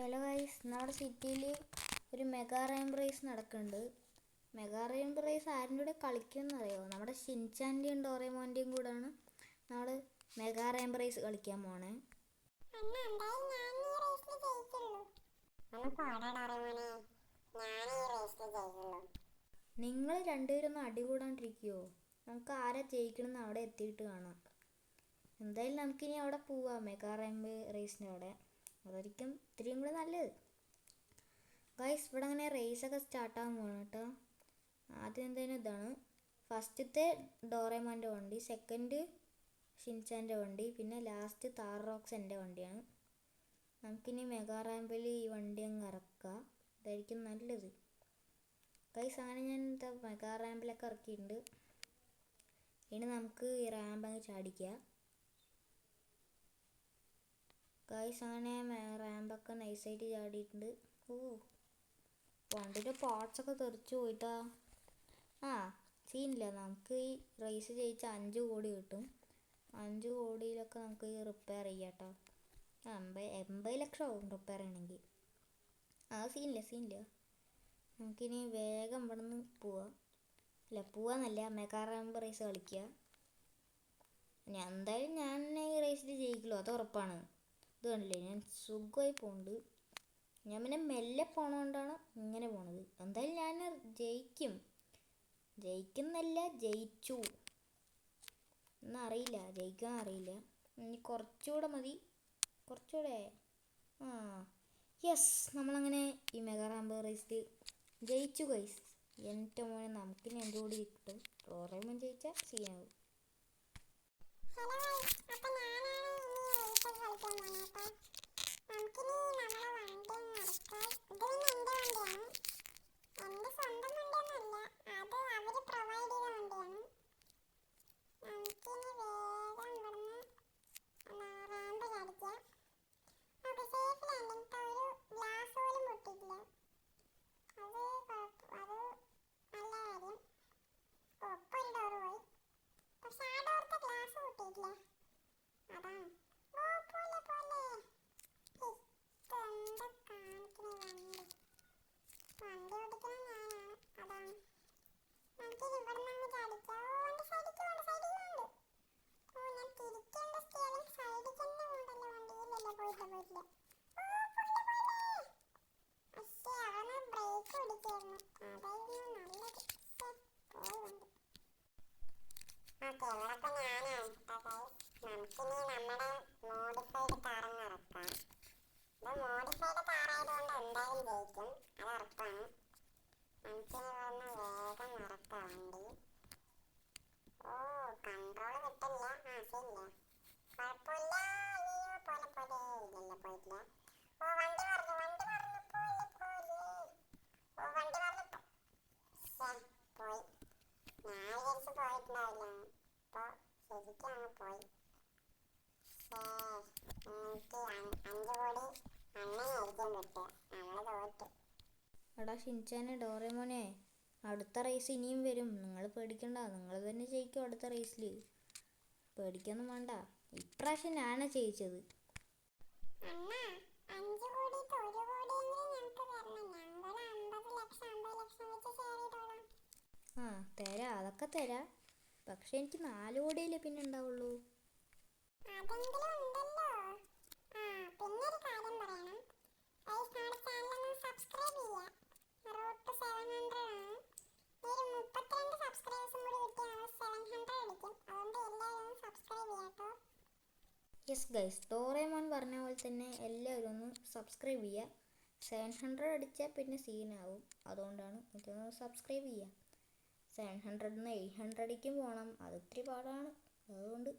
Hello guys, നമ്മുടെ സിറ്റിയിൽ ഒരു മെഗാ റെയിൻ റേസ് നടക്കുന്നുണ്ട്. മെഗാ റെയിൻ റേസ് ആരുടെ കൂടെ കളിക്കുമെന്ന് അറിയാമോ? നമ്മുടെ ഷിൻചാൻ്റെയും ഡോറേമോൻ്റെയും കൂടെയാണ് നമ്മൾ മെഗാ റെയിൻ റേസ് കളിക്കാൻ പോണേ. നിങ്ങൾ രണ്ടുപേരൊന്നും അടികൂടാണ്ടിരിക്കുമോ? നമുക്ക് ആരാ ജയിക്കണമെന്ന് അവിടെ എത്തിയിട്ട് കാണാം. എന്തായാലും നമുക്കിനി അവിടെ പോവാം, മെഗാ റെയിൻ റേസിൻ്റെ അവിടെ. അതായിരിക്കും ഇത്തിരിയും കൂടെ നല്ലത്. ഗൈസ്, ഇവിടെ അങ്ങനെ റേസൊക്കെ സ്റ്റാർട്ടാകാൻ പോകണം കേട്ടോ. ആദ്യം എന്തായാലും ഇതാണ് ഫസ്റ്റത്തെ ഡോറേമോൻ്റെ വണ്ടി, സെക്കൻഡ് ഷിൻചാൻ്റെ വണ്ടി, പിന്നെ ലാസ്റ്റ് താർ റോക്സ് എൻ്റെ വണ്ടിയാണ്. നമുക്കിനി മെഗാ റാമ്പിൽ ഈ വണ്ടി അങ്ങ് ഇറക്കുക, ഇതായിരിക്കും നല്ലത്. ഗൈസ്, അങ്ങനെ ഞാൻ മെഗാ റാമ്പിലൊക്കെ ഇറക്കിയിട്ടുണ്ട്. ഇനി നമുക്ക് ഈ റാമ്പ് അങ്ങ് ചാടിക്കുക. ഗൈസ്, അങ്ങനെ റാമ്പൊക്കെ നൈസായിട്ട് ചാടിയിട്ടുണ്ട്. വണ്ടിയുടെ പാർട്സൊക്കെ തെറിച്ച് പോയിട്ടാ. സീനില്ല, നമുക്ക് ഈ റേസ് ജയിച്ച 5 കോടി കിട്ടും. 5 കോടിയിലൊക്കെ നമുക്ക് ഈ റിപ്പയർ ചെയ്യാം കേട്ടോ. 80 ലക്ഷം ആവും റിപ്പയർ ചെയ്യണമെങ്കിൽ. സീനില്ല. നമുക്കിനി വേഗം ഇവിടെ നിന്ന് പോവാന്നല്ല, മെഗാ റാമ്പ് റേസ് കളിക്കുക. എന്തായാലും ഞാൻ ഈ റേസിൽ ജയിക്കുള്ളൂ, അത് ഉറപ്പാണ്. ഇത് കണ്ടില്ലേ, ഞാൻ സുഖമായി പോകുന്നുണ്ട്. ഞാൻ പിന്നെ മെല്ലെ പോണതുകൊണ്ടാണ് ഇങ്ങനെ പോണത്. എന്തായാലും ഞാൻ ജയിച്ചു എന്നറിയില്ല, ജയിക്കുമെന്നറിയില്ല. ഇനി കുറച്ചുകൂടെ മതി, കുറച്ചുകൂടെ. യെസ്, നമ്മളങ്ങനെ ഈ മെഗാ റാമ്പ് റേസിൽ ജയിച്ചു ഗൈസ്. എൻ്റെ മോനെ, നമുക്കിനി 5 കോടി കിട്ടും. ഡോറേമോൻ ജയിച്ചാൽ സീനാകും. എടാ ഷിൻചാനെ, ഡോറേമോനെ, അടുത്ത റേസ് ഇനിയും വരും. നിങ്ങൾ പേടിക്കണ്ട, നിങ്ങൾ തന്നെ ജയിക്കും അടുത്ത റേസിൽ. പേടിക്കൊന്നും വേണ്ട, ഇപ്രാവശ്യം ഞാനാണ് ജയിച്ചത്. തരാം, അതൊക്കെ തരാം. പക്ഷെ എനിക്ക് 4 കോടിയല്ലേ പിന്നെ ഉണ്ടാവുള്ളൂ. യെസ് ഗൈസ്, ഡോറേമോൻ പറഞ്ഞ പോലെ തന്നെ എല്ലാവരും ഒന്ന് സബ്സ്ക്രൈബ് ചെയ്യുക. 700 അടിച്ചാൽ പിന്നെ സീനാവും, അതുകൊണ്ടാണ് എനിക്കൊന്ന് സബ്സ്ക്രൈബ് ചെയ്യുക. 700 800 പോകണം, അത് ഇത്തിരി പാടാണ്. അതുകൊണ്ട്